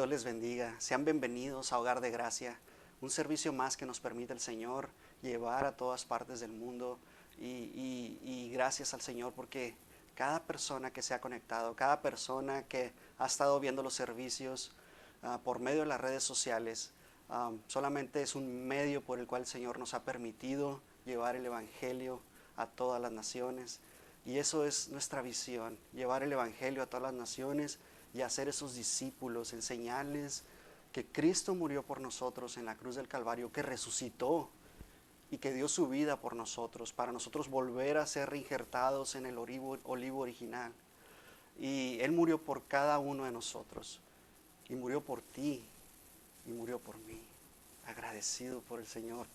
Dios les bendiga. Sean bienvenidos a Hogar de Gracia, un servicio más que nos permite el Señor llevar a todas partes del mundo. Y gracias al Señor porque cada persona que se ha conectado, cada persona que ha estado viendo los servicios por medio de las redes sociales, solamente es un medio por el cual el Señor nos ha permitido llevar el Evangelio a todas las naciones. Y eso es nuestra visión, llevar el Evangelio a todas las naciones y hacer esos discípulos, enseñarles que Cristo murió por nosotros en la cruz del Calvario, que resucitó y que dio su vida por nosotros, para nosotros volver a ser reinjertados en el olivo original. Y Él murió por cada uno de nosotros, y murió por ti, y murió por mí. Agradecido por el Señor,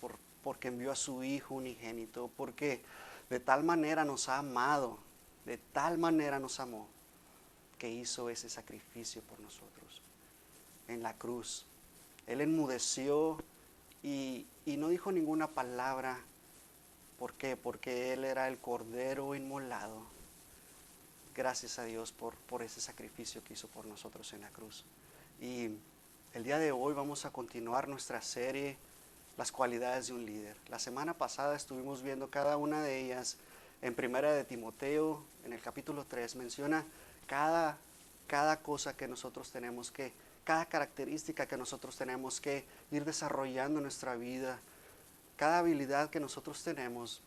porque envió a su Hijo unigénito, porque de tal manera nos ha amado, de tal manera nos amó, que hizo ese sacrificio por nosotros en la cruz. Él enmudeció y no dijo ninguna palabra. ¿Por qué? Porque Él era el Cordero inmolado. Gracias a Dios por ese sacrificio que hizo por nosotros en la cruz. Y el día de hoy vamos a continuar nuestra serie, Las cualidades de un líder. La semana pasada estuvimos viendo cada una de ellas. En Primera de Timoteo, en el capítulo 3, menciona cada cosa que nosotros tenemos que, cada característica que nosotros tenemos que ir desarrollando en nuestra vida, cada habilidad que nosotros tenemos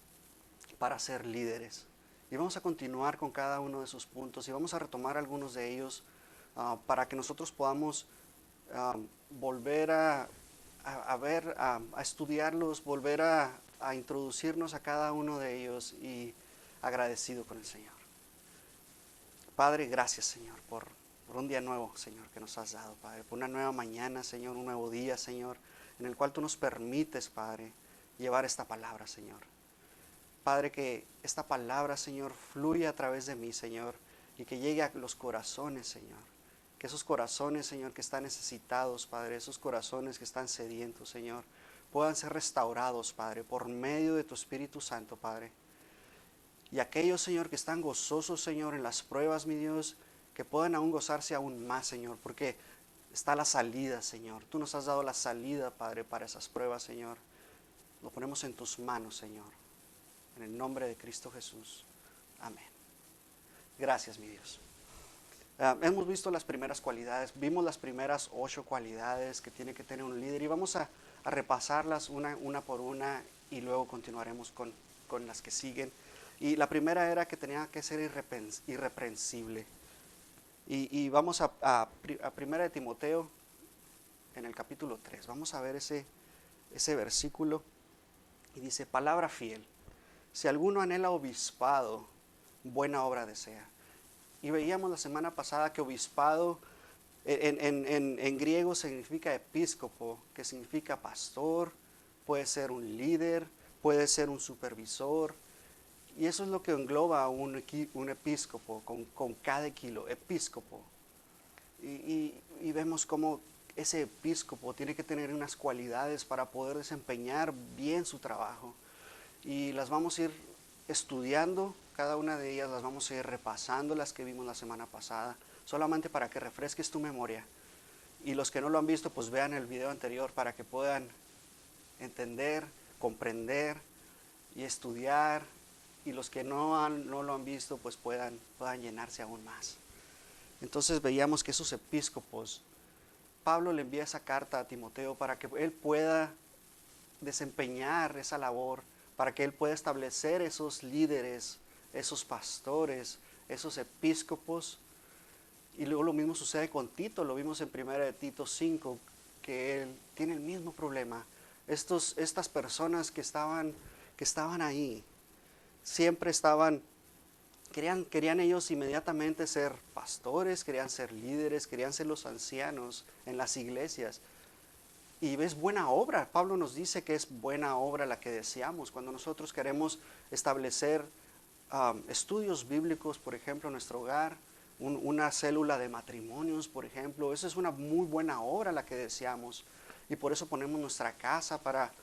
para ser líderes. Y vamos a continuar con cada uno de esos puntos y vamos a retomar algunos de ellos para que nosotros podamos volver a ver, a estudiarlos, volver a introducirnos a cada uno de ellos y agradecido con el Señor. Padre, gracias, Señor, por un día nuevo, Señor, que nos has dado, Padre, por una nueva mañana, Señor, un nuevo día, Señor, en el cual tú nos permites, Padre, llevar esta palabra, Señor. Padre, que esta palabra, Señor, fluya a través de mí, Señor, y que llegue a los corazones, Señor. Que esos corazones, Señor, que están necesitados, Padre, esos corazones que están sedientos, Señor, puedan ser restaurados, Padre, por medio de tu Espíritu Santo, Padre. Y aquellos, Señor, que están gozosos, Señor, en las pruebas, mi Dios, que puedan aún gozarse aún más, Señor, porque está la salida, Señor. Tú nos has dado la salida, Padre, para esas pruebas, Señor. Lo ponemos en tus manos, Señor. En el nombre de Cristo Jesús. Amén. Gracias, mi Dios. Hemos visto las primeras cualidades, vimos las primeras 8 cualidades que tiene que tener un líder y vamos a repasarlas una por una y luego continuaremos con las que siguen. Y la primera era que tenía que ser irreprensible. Y vamos a Primera de Timoteo en el capítulo 3. Vamos a ver ese versículo y dice, palabra fiel. Si alguno anhela obispado, buena obra desea. Y veíamos la semana pasada que obispado en griego significa episcopo, que significa pastor, puede ser un líder, puede ser un supervisor. Y eso es lo que engloba un episcopo con cada kilo, episcopo. Y vemos cómo ese episcopo tiene que tener unas cualidades para poder desempeñar bien su trabajo. Y las vamos a ir estudiando, cada una de ellas las vamos a ir repasando, las que vimos la semana pasada, solamente para que refresques tu memoria. Y los que no lo han visto, pues vean el video anterior para que puedan entender, comprender y estudiar. Y los que no lo han visto, pues puedan llenarse aún más. Entonces veíamos que esos episcopos, Pablo le envía esa carta a Timoteo para que él pueda desempeñar esa labor, para que él pueda establecer esos líderes, esos pastores, esos episcopos. Y luego lo mismo sucede con Tito, lo vimos en 1 de Tito 5, que él tiene el mismo problema. Estas personas que estaban ahí, siempre querían ellos inmediatamente ser pastores, querían ser líderes, querían ser los ancianos en las iglesias. Y es buena obra, Pablo nos dice que es buena obra la que deseamos. Cuando nosotros queremos establecer estudios bíblicos, por ejemplo, en nuestro hogar, una célula de matrimonios, por ejemplo, esa es una muy buena obra la que deseamos. Y por eso ponemos nuestra casa para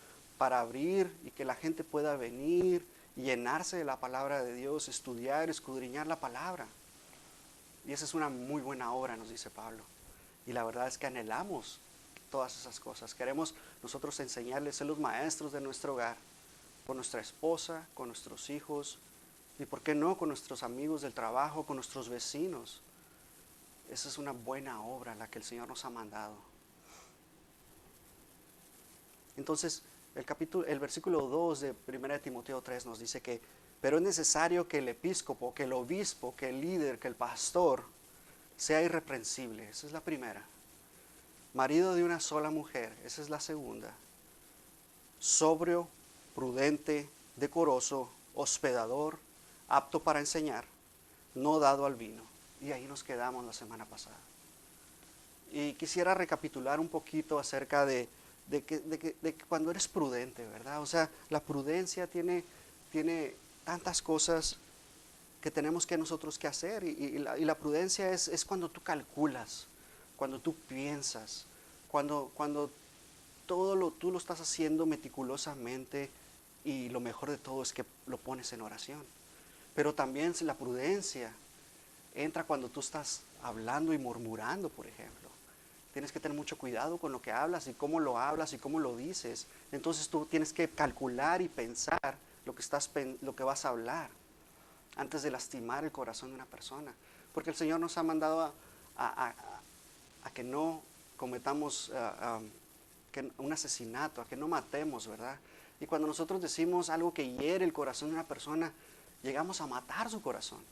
abrir y que la gente pueda venir y llenarse de la palabra de Dios, estudiar, escudriñar la palabra. Y esa es una muy buena obra, nos dice Pablo. Y la verdad es que anhelamos todas esas cosas. Queremos nosotros enseñarles, ser los maestros de nuestro hogar, con nuestra esposa, con nuestros hijos y, ¿por qué no?, con nuestros amigos del trabajo, con nuestros vecinos. Esa es una buena obra la que el Señor nos ha mandado. Entonces, el versículo 2 de 1 Timoteo 3 nos dice que, pero es necesario que el episcopo, que el obispo, que el líder, que el pastor sea irreprensible. Esa es la primera. Marido de una sola mujer. Esa es la segunda. Sobrio, prudente, decoroso, hospedador, apto para enseñar, no dado al vino. Y ahí nos quedamos la semana pasada. Y quisiera recapitular un poquito acerca de que cuando eres prudente, ¿verdad? O sea, la prudencia tiene tantas cosas que tenemos que nosotros que hacer. Y la prudencia es cuando tú calculas, cuando tú piensas, cuando tú lo estás haciendo meticulosamente, y lo mejor de todo es que lo pones en oración. Pero también la prudencia entra cuando tú estás hablando y murmurando, por ejemplo. Tienes que tener mucho cuidado con lo que hablas y cómo lo hablas y cómo lo dices. Entonces tú tienes que calcular y pensar lo que vas a hablar antes de lastimar el corazón de una persona. Porque el Señor nos ha mandado a, a- a que no cometamos un asesinato, a que no matemos, ¿verdad? Y cuando nosotros decimos algo que hiere el corazón de una persona, llegamos a matar su corazón.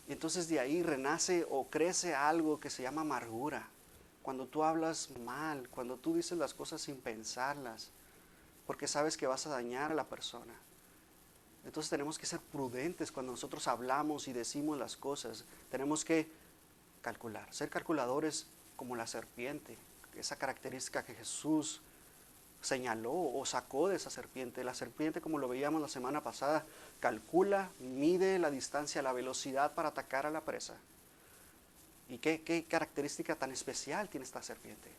Y entonces de ahí renace o crece algo que se llama amargura. Cuando tú hablas mal, cuando tú dices las cosas sin pensarlas, porque sabes que vas a dañar a la persona. Entonces tenemos que ser prudentes cuando nosotros hablamos y decimos las cosas. Tenemos que calcular, ser calculadores como la serpiente, esa característica que Jesús señaló o sacó de esa serpiente. La serpiente, como lo veíamos la semana pasada, calcula, mide la distancia, la velocidad para atacar a la presa. ¿Y qué característica tan especial tiene esta serpiente?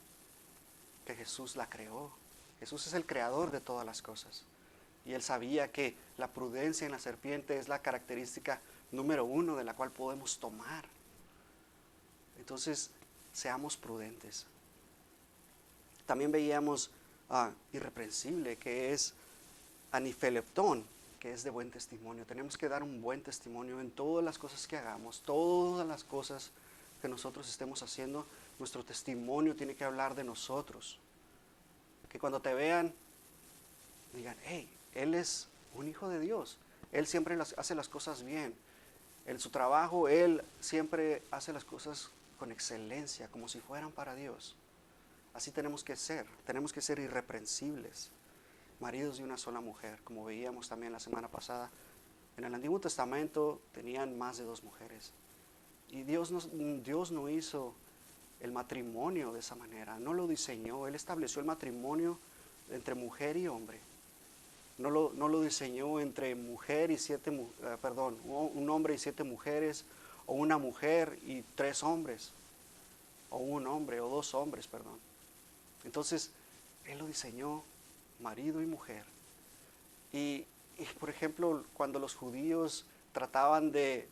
Que Jesús la creó. Jesús es el creador de todas las cosas. Y él sabía que la prudencia en la serpiente es la característica número uno de la cual podemos tomar. Entonces, seamos prudentes. También veíamos irreprensible, que es anifeleptón, que es de buen testimonio. Tenemos que dar un buen testimonio en todas las cosas que hagamos, todas las cosas que nosotros estemos haciendo. Nuestro testimonio tiene que hablar de nosotros. Que cuando te vean, digan, hey, él es un hijo de Dios. Él siempre hace las cosas bien. En su trabajo, él siempre hace las cosas con excelencia, como si fueran para Dios. Así tenemos que ser irreprensibles, maridos de una sola mujer, como veíamos también la semana pasada. En el Antiguo Testamento tenían más de 2 mujeres. Y Dios no hizo el matrimonio de esa manera, no lo diseñó. Él estableció el matrimonio entre mujer y hombre. No lo diseñó entre mujer y un hombre y 7 mujeres, o una mujer y 3 hombres, o un hombre o 2 hombres, perdón. Entonces, Él lo diseñó marido y mujer. Y, por ejemplo, cuando los judíos trataban de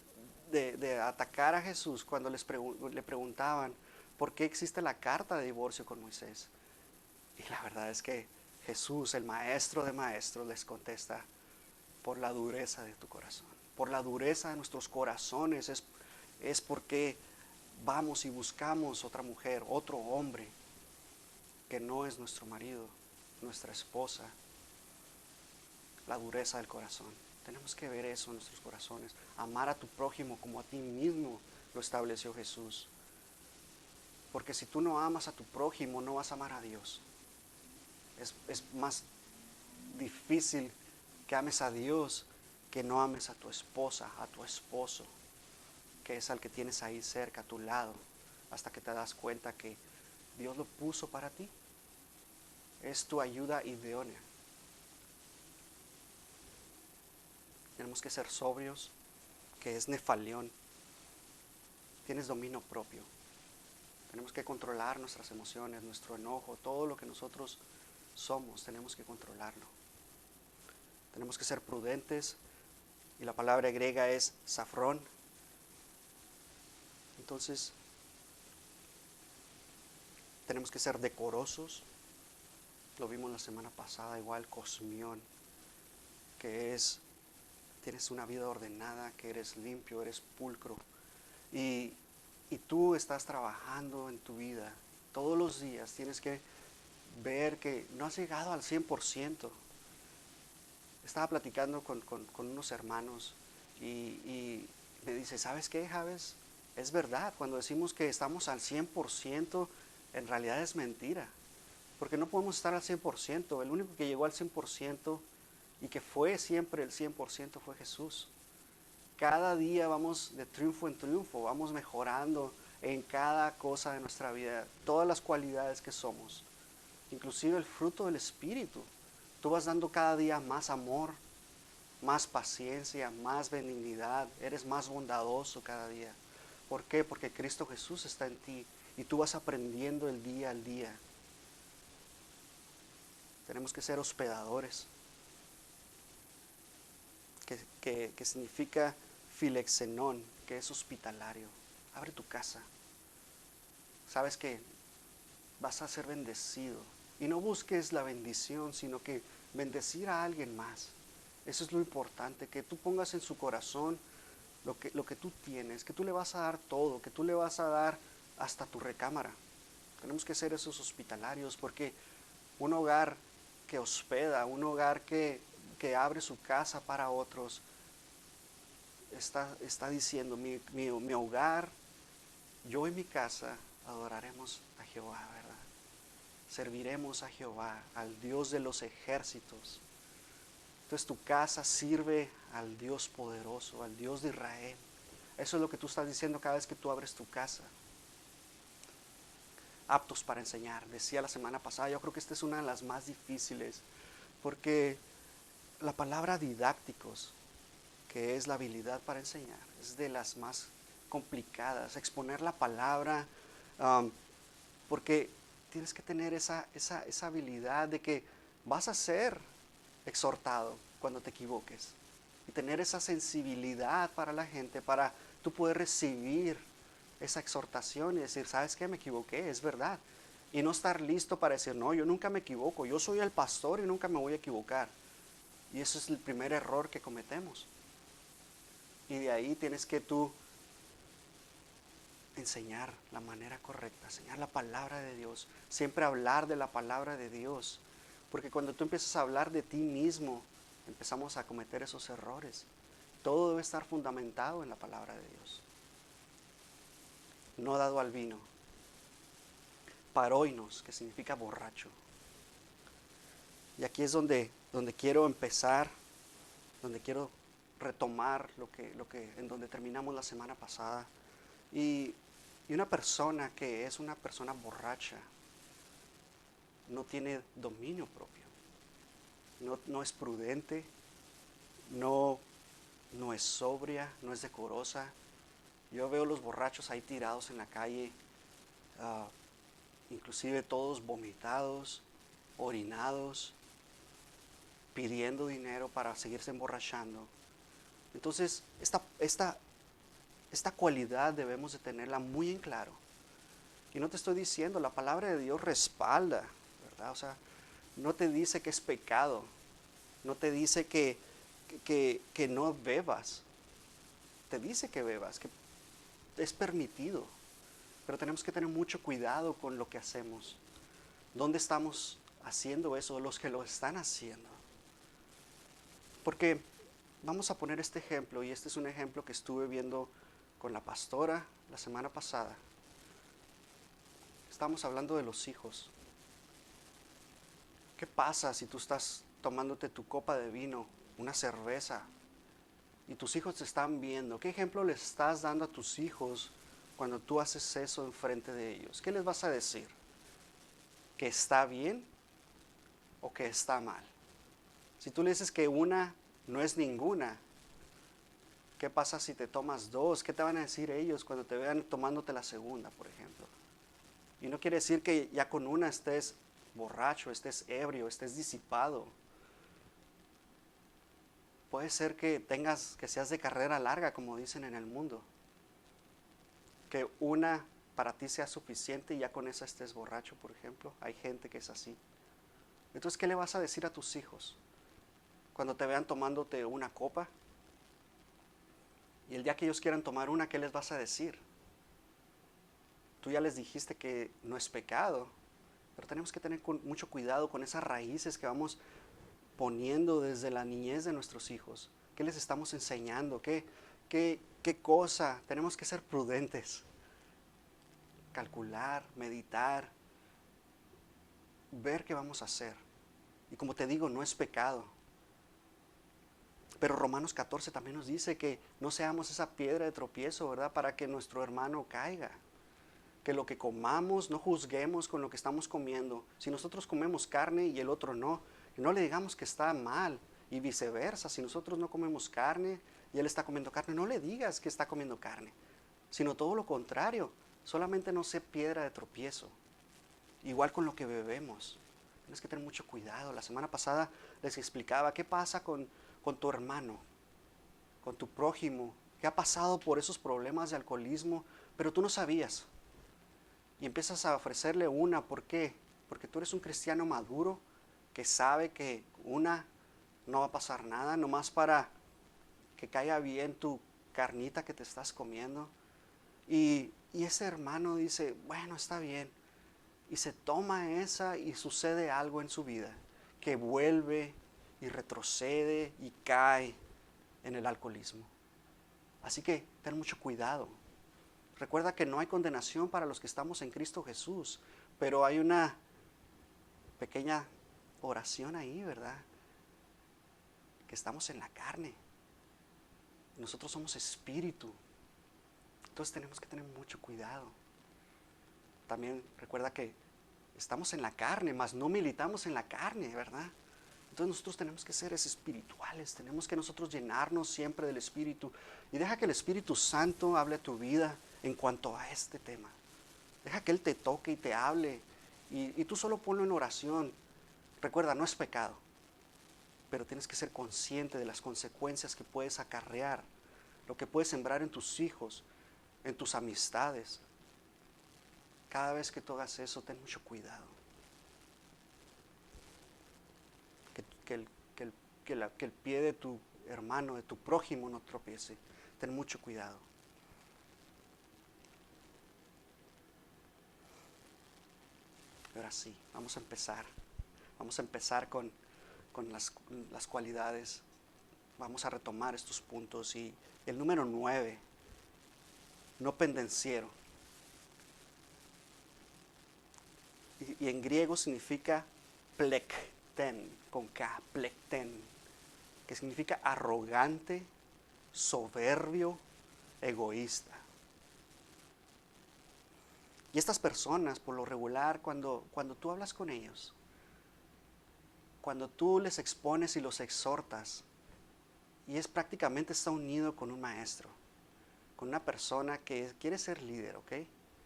atacar a Jesús, cuando le preguntaban, ¿por qué existe la carta de divorcio con Moisés? Y la verdad es que Jesús, el maestro de maestros, les contesta, por la dureza de tu corazón, por la dureza de nuestros corazones, es porque vamos y buscamos otra mujer, otro hombre, que no es nuestro marido, nuestra esposa. La dureza del corazón. Tenemos que ver eso en nuestros corazones. Amar a tu prójimo como a ti mismo lo estableció Jesús. Porque si tú no amas a tu prójimo, no vas a amar a Dios. Es más difícil que ames a Dios que no ames a tu esposa, a tu esposo, que es al que tienes ahí cerca, a tu lado, hasta que te das cuenta que Dios lo puso para ti. Es tu ayuda idónea. Tenemos que ser sobrios, que es nefalión. Tienes dominio propio. Tenemos que controlar nuestras emociones, nuestro enojo, todo lo que nosotros somos, tenemos que controlarlo. Tenemos que ser prudentes, y la palabra griega es safrón. Entonces, Tenemos que ser decorosos. Lo vimos la semana pasada, igual cosmión, que es, tienes una vida ordenada, que eres limpio, eres pulcro. Y, y tú estás trabajando en tu vida. Todos los días tienes que ver que no has llegado al 100%. Estaba platicando con unos hermanos y me dice, ¿sabes qué, Javes? Es verdad, cuando decimos que estamos al 100%, en realidad es mentira. Porque no podemos estar al 100%. El único que llegó al 100% y que fue siempre el 100% fue Jesús. Cada día vamos de triunfo en triunfo, vamos mejorando en cada cosa de nuestra vida, todas las cualidades que somos, inclusive el fruto del Espíritu. Tú vas dando cada día más amor, más paciencia, más benignidad, eres más bondadoso cada día. ¿Por qué? Porque Cristo Jesús está en ti y tú vas aprendiendo el día al día. Tenemos que ser hospedadores, que significa filexenón, que es hospitalario. Abre tu casa. Sabes que vas a ser bendecido. Y no busques la bendición, sino que bendecir a alguien más. Eso es lo importante, que tú pongas en su corazón lo que tú tienes, que tú le vas a dar todo, que tú le vas a dar hasta tu recámara. Tenemos que ser esos hospitalarios, porque un hogar que hospeda, un hogar que abre su casa para otros, está diciendo, mi hogar, yo y mi casa adoraremos a Jehová, ¿verdad? Serviremos a Jehová, al Dios de los ejércitos. Entonces tu casa sirve al Dios poderoso, al Dios de Israel. Eso es lo que tú estás diciendo cada vez que tú abres tu casa. Aptos para enseñar. Decía la semana pasada, yo creo que esta es una de las más difíciles, porque la palabra didácticos, que es la habilidad para enseñar, es de las más complicadas. Exponer la palabra, porque tienes que tener esa habilidad de que vas a ser exhortado cuando te equivoques. Y tener esa sensibilidad para la gente, para tú poder recibir esa exhortación y decir, ¿sabes qué? Me equivoqué, es verdad. Y no estar listo para decir, no, yo nunca me equivoco, yo soy el pastor y nunca me voy a equivocar. Y eso es el primer error que cometemos. Y de ahí tienes que tú enseñar la manera correcta, enseñar la palabra de Dios, siempre hablar de la palabra de Dios. Porque cuando tú empiezas a hablar de ti mismo, empezamos a cometer esos errores. Todo debe estar fundamentado en la palabra de Dios. No dado al vino. Paroinos, que significa borracho. Y aquí es donde quiero empezar, donde quiero retomar en donde terminamos la semana pasada. Y una persona que es una persona borracha no tiene dominio propio, no es prudente, no, no es sobria, no es decorosa. Yo veo los borrachos ahí tirados en la calle, inclusive todos vomitados, orinados, pidiendo dinero para seguirse emborrachando. Entonces, esta cualidad debemos de tenerla muy en claro. Y no te estoy diciendo, la palabra de Dios respalda, ¿verdad? O sea, no te dice que es pecado, no te dice que no bebas, te dice que bebas, que es permitido, pero tenemos que tener mucho cuidado con lo que hacemos. ¿Dónde estamos haciendo eso? Los que lo están haciendo. Porque vamos a poner este ejemplo, y este es un ejemplo que estuve viendo con la pastora la semana pasada. Estamos hablando de los hijos. ¿Qué pasa si tú estás tomándote tu copa de vino, una cerveza, y tus hijos te están viendo? ¿Qué ejemplo le estás dando a tus hijos cuando tú haces eso enfrente de ellos? ¿Qué les vas a decir? ¿Que está bien o que está mal? Si tú le dices que una no es ninguna, ¿qué pasa si te tomas dos? ¿Qué te van a decir ellos cuando te vean tomándote la segunda, por ejemplo? Y no quiere decir que ya con una estés borracho, estés ebrio, estés disipado. Puede ser que seas de carrera larga, como dicen en el mundo. Que una para ti sea suficiente y ya con esa estés borracho, por ejemplo. Hay gente que es así. Entonces, ¿qué le vas a decir a tus hijos cuando te vean tomándote una copa? Y el día que ellos quieran tomar una, ¿qué les vas a decir? Tú ya les dijiste que no es pecado, pero tenemos que tener mucho cuidado con esas raíces que vamos poniendo desde la niñez de nuestros hijos. ¿Qué les estamos enseñando? ¿Qué cosa? Tenemos que ser prudentes, calcular, meditar, ver qué vamos a hacer. Y como te digo, no es pecado. Pero Romanos 14 también nos dice que no seamos esa piedra de tropiezo, ¿verdad? Para que nuestro hermano caiga. Que lo que comamos no juzguemos con lo que estamos comiendo. Si nosotros comemos carne y el otro no, no le digamos que está mal. Y viceversa, si nosotros no comemos carne y él está comiendo carne, no le digas que está comiendo carne, sino todo lo contrario. Solamente no sea piedra de tropiezo. Igual con lo que bebemos. Tienes que tener mucho cuidado. La semana pasada les explicaba qué pasa con tu hermano, con tu prójimo, que ha pasado por esos problemas de alcoholismo, pero tú no sabías. Y empiezas a ofrecerle una. ¿Por qué? Porque tú eres un cristiano maduro que sabe que una no va a pasar nada, nomás para que caiga bien tu carnita que te estás comiendo. Y ese hermano dice, bueno, está bien. Y se toma esa y sucede algo en su vida, que vuelve y retrocede y cae en el alcoholismo. Así que ten mucho cuidado. Recuerda que no hay condenación para los que estamos en Cristo Jesús, pero hay una pequeña oración ahí, ¿verdad? Que estamos en la carne. Nosotros somos espíritu. Entonces tenemos que tener mucho cuidado. También recuerda que estamos en la carne, mas no militamos en la carne, ¿verdad? Entonces nosotros tenemos que ser espirituales, tenemos que nosotros llenarnos siempre del Espíritu. Y deja que el Espíritu Santo hable a tu vida en cuanto a este tema. Deja que Él te toque y te hable. Y tú solo ponlo en oración. Recuerda, no es pecado, pero tienes que ser consciente de las consecuencias que puedes acarrear, lo que puedes sembrar en tus hijos, en tus amistades. Cada vez que tú hagas eso, ten mucho cuidado. Que el pie de tu hermano, de tu prójimo no tropiece. Ten mucho cuidado. Ahora sí, vamos a empezar. Vamos a empezar con las cualidades. Vamos a retomar estos puntos. Y el número 9, no pendenciero. Y en griego significa plekten, con K, plekten, que significa arrogante, soberbio, egoísta. Y estas personas, por lo regular, cuando tú hablas con ellos, cuando tú les expones y los exhortas, y es prácticamente está unido con un maestro, con una persona que quiere ser líder, ¿ok?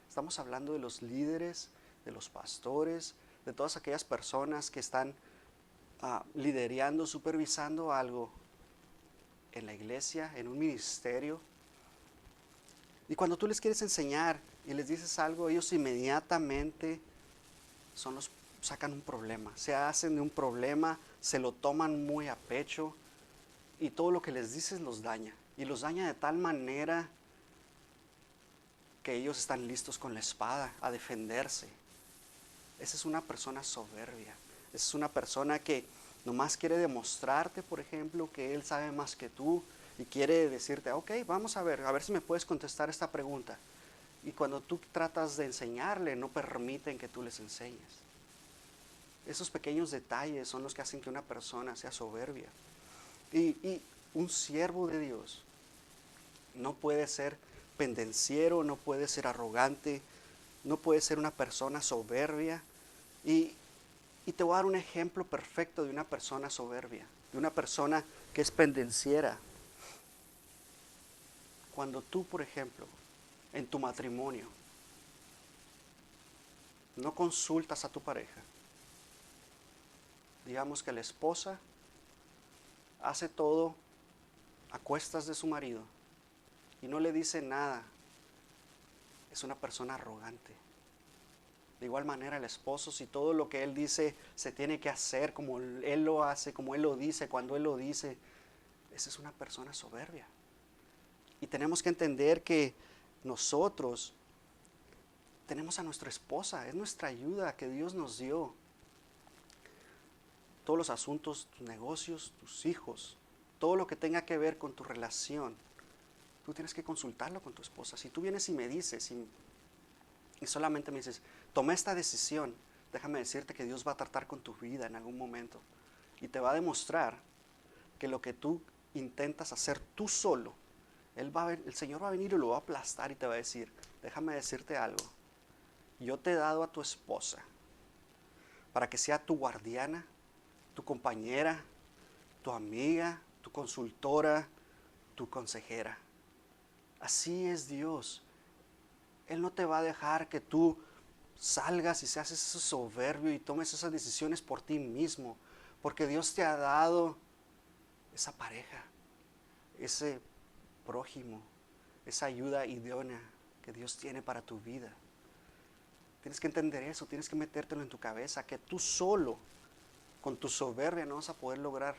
Estamos hablando de los líderes, de los pastores, de todas aquellas personas que están liderando, supervisando algo en la iglesia, en un ministerio. Y cuando tú les quieres enseñar y les dices algo, ellos inmediatamente sacan un problema, se hacen de un problema, se lo toman muy a pecho y todo lo que les dices los daña. Y los daña de tal manera que ellos están listos con la espada a defenderse. Esa es una persona soberbia. Esa es una persona que nomás quiere demostrarte, por ejemplo, que él sabe más que tú y quiere decirte, ok, vamos a ver si me puedes contestar esta pregunta. Y cuando tú tratas de enseñarle, no permiten que tú les enseñes. Esos pequeños detalles son los que hacen que una persona sea soberbia. Y un siervo de Dios no puede ser pendenciero, no puede ser arrogante, no puede ser una persona soberbia. Y te voy a dar un ejemplo perfecto de una persona soberbia, de una persona que es pendenciera. Cuando tú, por ejemplo, en tu matrimonio, no consultas a tu pareja, digamos que la esposa hace todo a cuestas de su marido y no le dice nada es una persona arrogante. De igual manera el esposo, si todo lo que él dice se tiene que hacer como él lo hace, como él lo dice, cuando él lo dice, esa es una persona soberbia. Y tenemos que entender que nosotros tenemos a nuestra esposa, es nuestra ayuda que Dios nos dio. Todos los asuntos, tus negocios, tus hijos, todo lo que tenga que ver con tu relación, tú tienes que consultarlo con tu esposa. Si tú vienes y me dices, y solamente me dices, tomé esta decisión, déjame decirte que Dios va a tratar con tu vida en algún momento y te va a demostrar que lo que tú intentas hacer tú solo, el Señor va a venir y lo va a aplastar y te va a decir, déjame decirte algo, yo te he dado a tu esposa para que sea tu guardiana, tu compañera, tu amiga, tu consultora, tu consejera. Así es Dios. Él no te va a dejar que tú salgas y seas ese soberbio y tomes esas decisiones por ti mismo, porque Dios te ha dado esa pareja, ese prójimo, esa ayuda idónea que Dios tiene para tu vida. Tienes que entender eso, tienes que metértelo en tu cabeza, que tú solo, con tu soberbia, no vas a poder lograr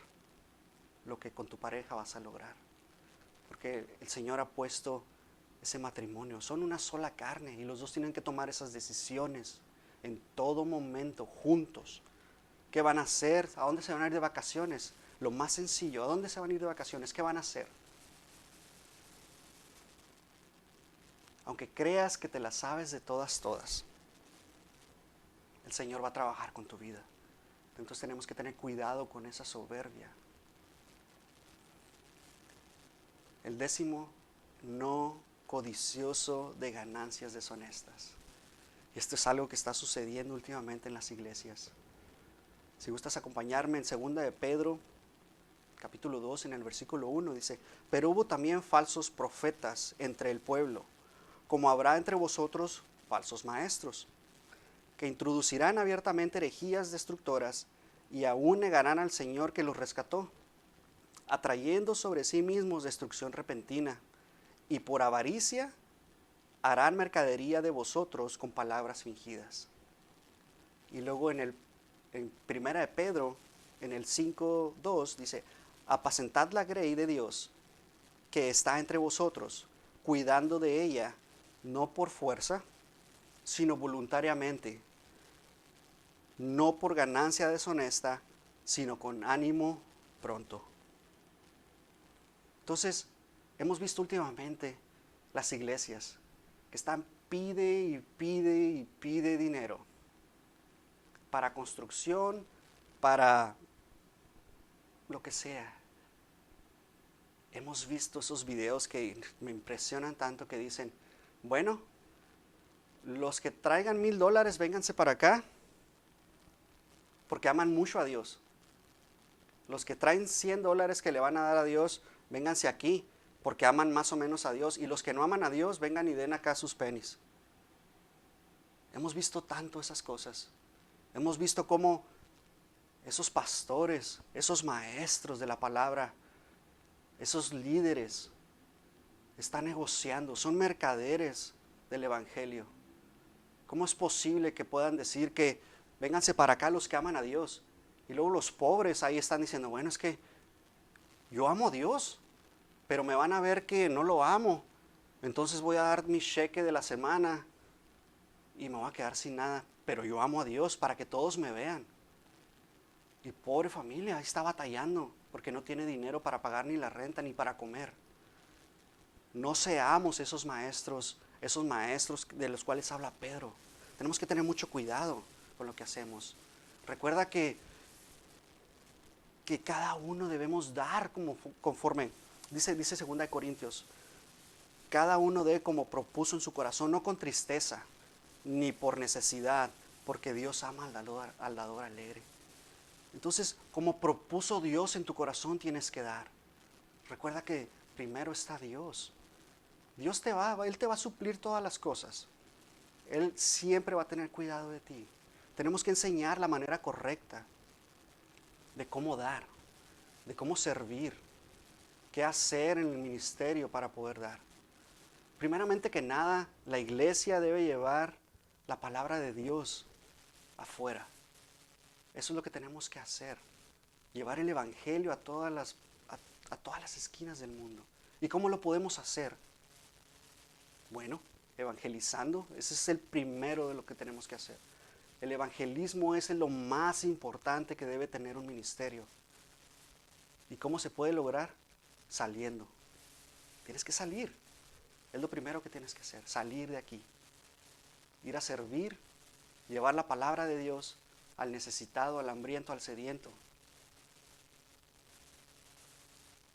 lo que con tu pareja vas a lograr. Porque el Señor ha puesto ese matrimonio, son una sola carne y los dos tienen que tomar esas decisiones en todo momento, juntos. ¿Qué van a hacer? ¿A dónde se van a ir de vacaciones? Lo más sencillo, ¿a dónde se van a ir de vacaciones? ¿Qué van a hacer? Aunque creas que te las sabes de todas, el Señor va a trabajar con tu vida. Entonces tenemos que tener cuidado con esa soberbia. El 10, no codicioso de ganancias deshonestas. Y esto es algo que está sucediendo últimamente en las iglesias. Si gustas acompañarme en 2 de Pedro, capítulo 2, en el versículo 1, dice, pero hubo también falsos profetas entre el pueblo, como habrá entre vosotros falsos maestros, que introducirán abiertamente herejías destructoras y aún negarán al Señor que los rescató, atrayendo sobre sí mismos destrucción repentina, y por avaricia harán mercadería de vosotros con palabras fingidas. Y luego en 1 de Pedro, en el 5:2, dice, apacentad la grey de Dios que está entre vosotros, cuidando de ella, no por fuerza, sino voluntariamente, no por ganancia deshonesta, sino con ánimo pronto. Entonces, hemos visto últimamente las iglesias que están pide y pide dinero para construcción, para lo que sea. Hemos visto esos videos que me impresionan tanto que dicen, bueno, los que traigan $1,000, vénganse para acá porque aman mucho a Dios. Los que traen $100 que le van a dar a Dios, vénganse aquí porque aman más o menos a Dios. Y los que no aman a Dios, vengan y den acá sus pennies. Hemos visto tanto esas cosas. Hemos visto cómo esos pastores, esos maestros de la palabra, esos líderes están negociando, son mercaderes del evangelio. ¿Cómo es posible que puedan decir que vénganse para acá los que aman a Dios? Y luego los pobres ahí están diciendo, bueno, es que yo amo a Dios, pero me van a ver que no lo amo. Entonces voy a dar mi cheque de la semana y me voy a quedar sin nada. Pero yo amo a Dios para que todos me vean. Y pobre familia, ahí está batallando porque no tiene dinero para pagar ni la renta ni para comer. No seamos esos maestros de los cuales habla Pedro. Tenemos que tener mucho cuidado con lo que hacemos. Recuerda que cada uno debemos dar conforme, dice 2 de Corintios, cada uno dé como propuso en su corazón, no con tristeza, ni por necesidad, porque Dios ama al dador alegre. Entonces, como propuso Dios en tu corazón, tienes que dar. Recuerda que primero está Dios. Él te va a suplir todas las cosas. Él siempre va a tener cuidado de ti. Tenemos que enseñar la manera correcta de cómo dar, de cómo servir, qué hacer en el ministerio para poder dar. primeramente que nada, la iglesia debe llevar la palabra de Dios afuera. Eso es lo que tenemos que hacer. Llevar el evangelio a todas las esquinas del mundo. ¿Y cómo lo podemos hacer? Bueno, evangelizando. Ese es el primero de lo que tenemos que hacer. El evangelismo es lo más importante que debe tener un ministerio. ¿Y cómo se puede lograr? Saliendo. Tienes que salir. Es lo primero que tienes que hacer. Salir de aquí. Ir a servir. Llevar la palabra de Dios al necesitado, al hambriento, al sediento.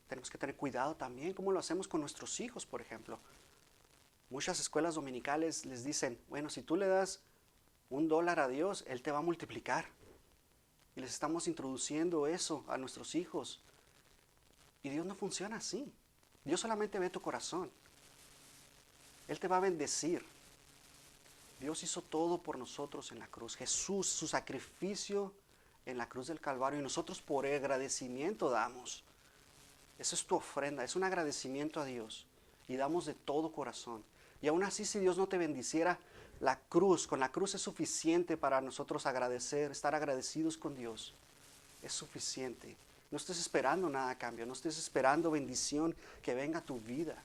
Tenemos que tener cuidado también cómo lo hacemos con nuestros hijos, por ejemplo. Muchas escuelas dominicales les dicen, bueno, si tú le das $1 a Dios, Él te va a multiplicar. Y les estamos introduciendo eso a nuestros hijos. Y Dios no funciona así. Dios solamente ve tu corazón. Él te va a bendecir. Dios hizo todo por nosotros en la cruz. Jesús, su sacrificio en la cruz del Calvario. Y nosotros por agradecimiento damos. Esa es tu ofrenda, es un agradecimiento a Dios. Y damos de todo corazón. Y aún así, si Dios no te bendiciera, con la cruz es suficiente para nosotros agradecer, estar agradecidos con Dios. Es suficiente. No estés esperando nada a cambio, no estés esperando bendición que venga a tu vida.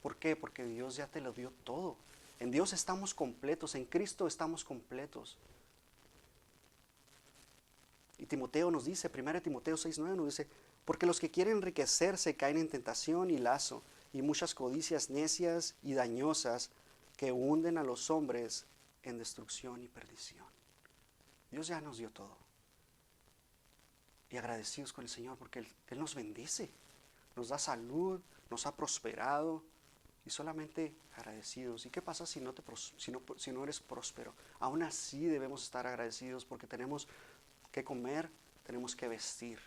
¿Por qué? Porque Dios ya te lo dio todo. En Dios estamos completos, en Cristo estamos completos. Y Timoteo nos dice, 1 Timoteo 6:9 nos dice, porque los que quieren enriquecerse caen en tentación y lazo, y muchas codicias necias y dañosas que hunden a los hombres en destrucción y perdición. Dios ya nos dio todo. Y agradecidos con el Señor porque Él nos bendice, nos da salud, nos ha prosperado, y solamente agradecidos. ¿Y qué pasa si no eres próspero? Aún así debemos estar agradecidos porque tenemos que comer, tenemos que vestir.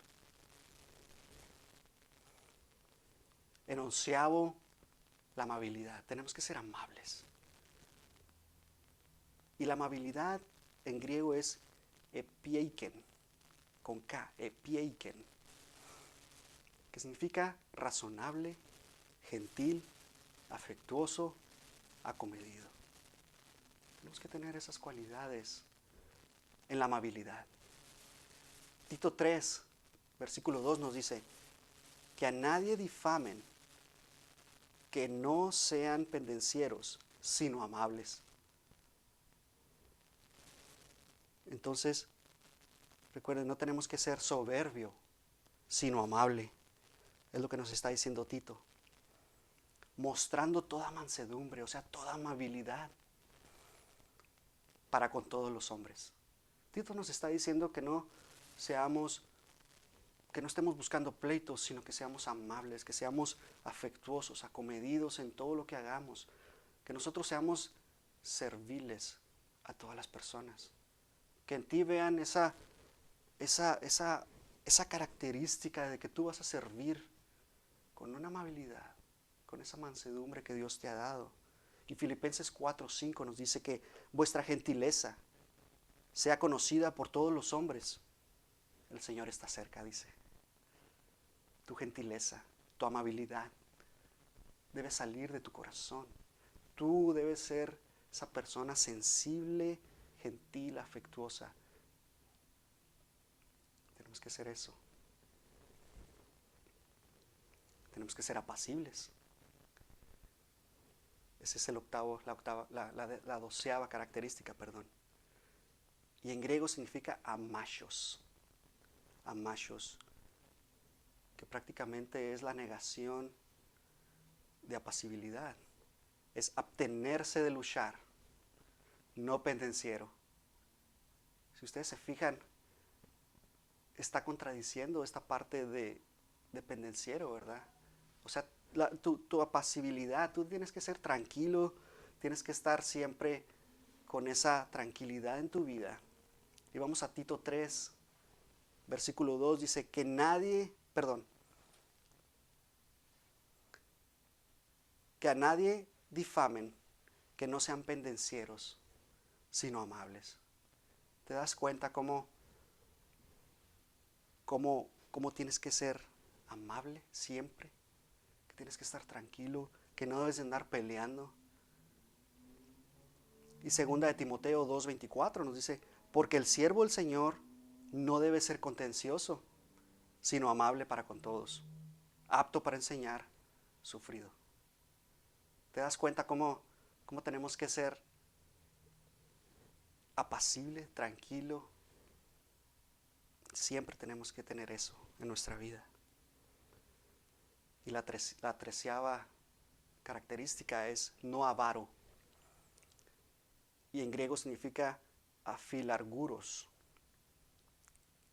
En 11º, la amabilidad. Tenemos que ser amables. Y la amabilidad en griego es epieiken, con K, epieiken, que significa razonable, gentil, afectuoso, acomedido. Tenemos que tener esas cualidades en la amabilidad. Tito 3, versículo 2 nos dice, que a nadie difamen, que no sean pendencieros, sino amables. Entonces, recuerden, no tenemos que ser soberbio, sino amable. Es lo que nos está diciendo Tito. Mostrando toda mansedumbre, o sea, toda amabilidad para con todos los hombres. Tito nos está diciendo que no estemos buscando pleitos, sino que seamos amables, que seamos afectuosos, acomedidos en todo lo que hagamos, que nosotros seamos serviles a todas las personas, que en ti vean esa característica de que tú vas a servir con una amabilidad, con esa mansedumbre que Dios te ha dado. Y Filipenses 4:5 nos dice que vuestra gentileza sea conocida por todos los hombres. El Señor está cerca, dice. Tu gentileza, tu amabilidad debe salir de tu corazón. Tú debes ser esa persona sensible, gentil, afectuosa. Tenemos que ser eso. Tenemos que ser apacibles. Ese es la 12ª característica, perdón. Y en griego significa amachos. Amachos, que prácticamente es la negación de apacibilidad. Es abstenerse de luchar, no pendenciero. Si ustedes se fijan, está contradiciendo esta parte de pendenciero, ¿verdad? O sea, tu apacibilidad, tú tienes que ser tranquilo, tienes que estar siempre con esa tranquilidad en tu vida. Y vamos a Tito 3, versículo 2, dice que a nadie difamen, que no sean pendencieros, sino amables. ¿Te das cuenta cómo tienes que ser amable siempre? Que tienes que estar tranquilo, que no debes de andar peleando. Y segunda de Timoteo 2:24 nos dice, porque el siervo del Señor no debe ser contencioso, sino amable para con todos, apto para enseñar, sufrido. ¿Te das cuenta cómo tenemos que ser apacible, tranquilo? Siempre tenemos que tener eso en nuestra vida. Y la treceava característica es no avaro. Y en griego significa afilarguros,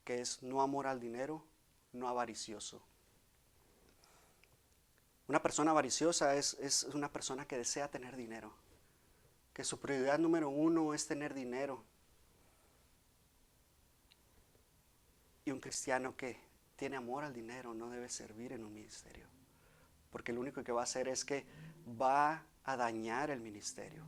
que es no amor al dinero, no avaricioso. Una persona avariciosa es una persona que desea tener dinero, que su prioridad número uno es tener dinero. Y un cristiano que tiene amor al dinero no debe servir en un ministerio, porque lo único que va a hacer es que va a dañar el ministerio,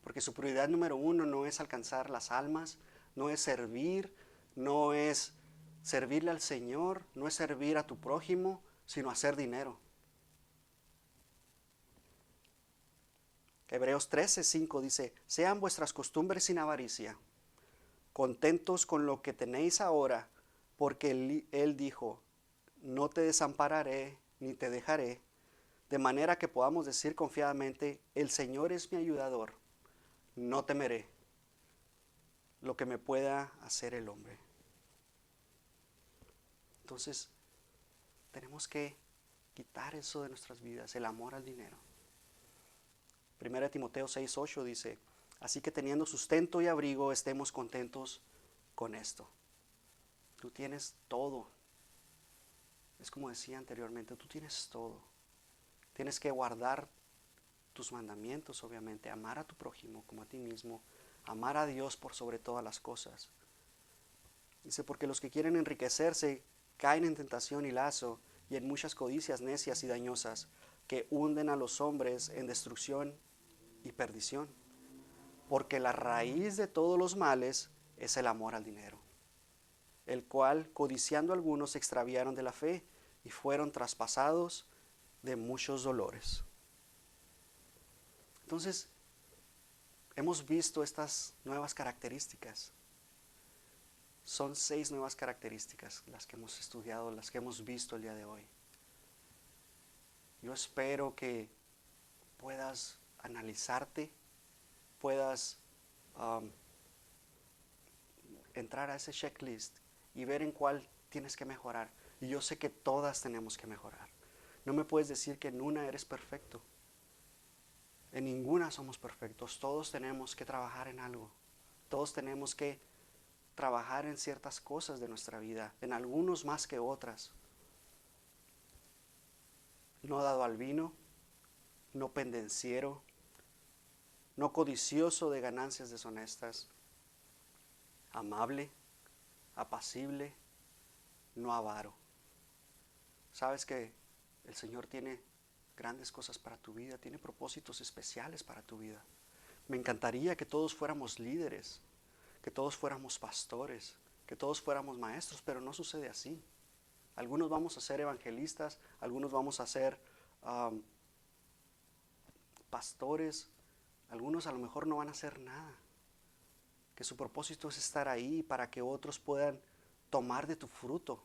porque su prioridad número uno no es alcanzar las almas, no es servir, no es servirle al Señor, no es servir a tu prójimo, sino hacer dinero. Hebreos 13:5 dice, sean vuestras costumbres sin avaricia, contentos con lo que tenéis ahora, porque él dijo, no te desampararé ni te dejaré, de manera que podamos decir confiadamente, el Señor es mi ayudador, no temeré lo que me pueda hacer el hombre. Entonces, tenemos que quitar eso de nuestras vidas, el amor al dinero. 1 Timoteo 6:8 dice, así que teniendo sustento y abrigo, estemos contentos con esto. Tú tienes todo. Es como decía anteriormente, tú tienes todo. Tienes que guardar tus mandamientos, obviamente, amar a tu prójimo como a ti mismo, amar a Dios por sobre todas las cosas. Dice, porque los que quieren enriquecerse caen en tentación y lazo y en muchas codicias necias y dañosas que hunden a los hombres en destrucción y perdición. Porque la raíz de todos los males es el amor al dinero, el cual, codiciando algunos, se extraviaron de la fe y fueron traspasados de muchos dolores. Entonces, hemos visto estas nuevas características. Son 6 nuevas características las que hemos estudiado, las que hemos visto el día de hoy. Yo espero que puedas analizarte, puedas entrar a ese checklist y ver en cuál tienes que mejorar. Y yo sé que todas tenemos que mejorar. No me puedes decir que en una eres perfecto. En ninguna somos perfectos. Todos tenemos que trabajar en algo. Todos tenemos que trabajar en ciertas cosas de nuestra vida, en algunos más que otras. No dado al vino, no pendenciero, no codicioso de ganancias deshonestas, amable, apacible, no avaro. Sabes que el Señor tiene grandes cosas para tu vida, tiene propósitos especiales para tu vida. Me encantaría que todos fuéramos líderes, que todos fuéramos pastores, que todos fuéramos maestros, pero no sucede así. Algunos vamos a ser evangelistas, algunos vamos a ser pastores, algunos a lo mejor no van a hacer nada. Que su propósito es estar ahí para que otros puedan tomar de tu fruto,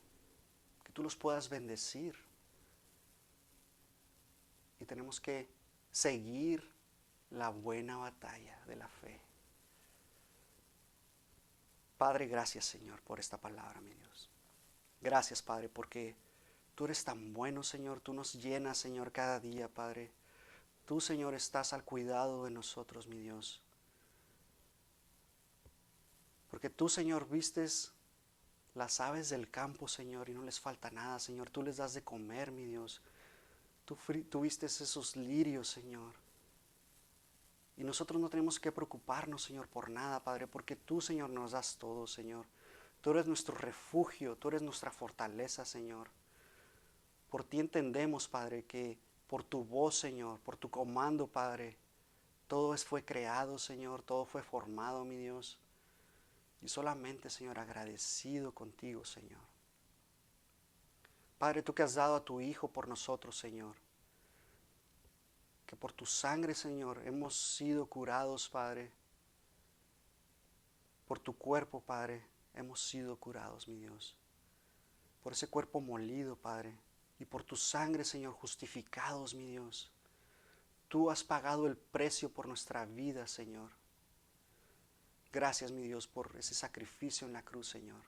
que tú los puedas bendecir. Y tenemos que seguir la buena batalla de la fe. Padre, gracias Señor por esta palabra, mi Dios. Gracias Padre porque tú eres tan bueno, Señor. Tú nos llenas, Señor, cada día, Padre. Tú, Señor, estás al cuidado de nosotros, mi Dios. Porque tú, Señor, vistes las aves del campo, Señor, y no les falta nada, Señor. Tú les das de comer, mi Dios. Tú vistes esos lirios, Señor. Y nosotros no tenemos que preocuparnos, Señor, por nada, Padre, porque tú, Señor, nos das todo, Señor. Tú eres nuestro refugio, tú eres nuestra fortaleza, Señor. Por ti entendemos, Padre, que por tu voz, Señor, por tu comando, Padre, todo fue creado, Señor, todo fue formado, mi Dios. Y solamente, Señor, agradecido contigo, Señor. Padre, tú que has dado a tu Hijo por nosotros, Señor. que por tu sangre, Señor, hemos sido curados, Padre. Por tu cuerpo, Padre, hemos sido curados, mi Dios. Por ese cuerpo molido, Padre, y por tu sangre, Señor, justificados, mi Dios. Tú has pagado el precio por nuestra vida, Señor. Gracias, mi Dios, por ese sacrificio en la cruz, Señor.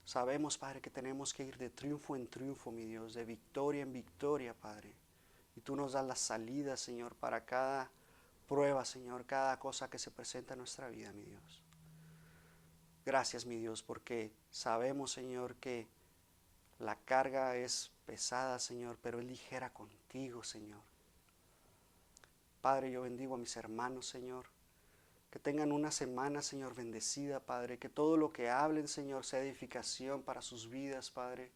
Sabemos, Padre, que tenemos que ir de triunfo en triunfo, mi Dios, de victoria en victoria, Padre. Y tú nos das la salida, Señor, para cada prueba, Señor, cada cosa que se presenta en nuestra vida, mi Dios. Gracias, mi Dios, porque sabemos, Señor, que la carga es pesada, Señor, pero es ligera contigo, Señor. Padre, yo bendigo a mis hermanos, Señor. Que tengan una semana, Señor, bendecida, Padre. Que todo lo que hablen, Señor, sea edificación para sus vidas, Padre.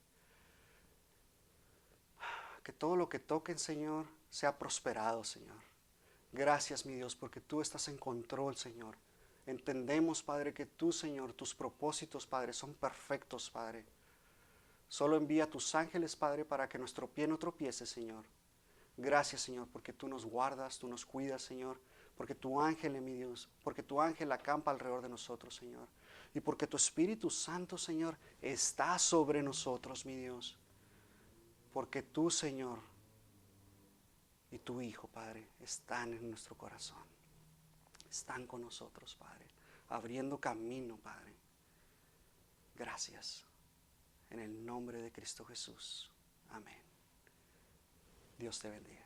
Que todo lo que toquen, Señor, sea prosperado, Señor. Gracias, mi Dios, porque tú estás en control, Señor. Entendemos, Padre, que tú, Señor, tus propósitos, Padre, son perfectos, Padre. Solo envía tus ángeles, Padre, para que nuestro pie no tropiece, Señor. Gracias, Señor, porque tú nos guardas, tú nos cuidas, Señor. Porque tu ángel, mi Dios, porque tu ángel acampa alrededor de nosotros, Señor. Y porque tu Espíritu Santo, Señor, está sobre nosotros, mi Dios. Porque tú, Señor, y tu Hijo, Padre, están en nuestro corazón. Están con nosotros, Padre, abriendo camino, Padre. Gracias. En el nombre de Cristo Jesús. Amén. Dios te bendiga.